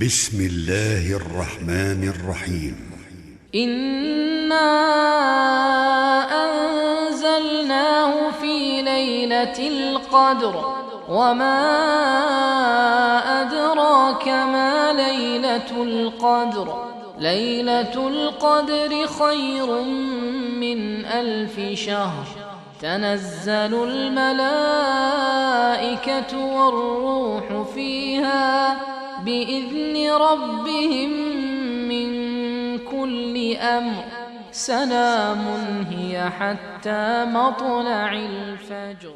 بسم الله الرحمن الرحيم. إنا أنزلناه في ليلة القدر وما أدراك ما ليلة القدر. ليلة القدر خير من 1000 شهر. تنزل الملائكة والروح فيها بإذن ربهم من كل أمر. سلام هي حتى مطلع الفجر.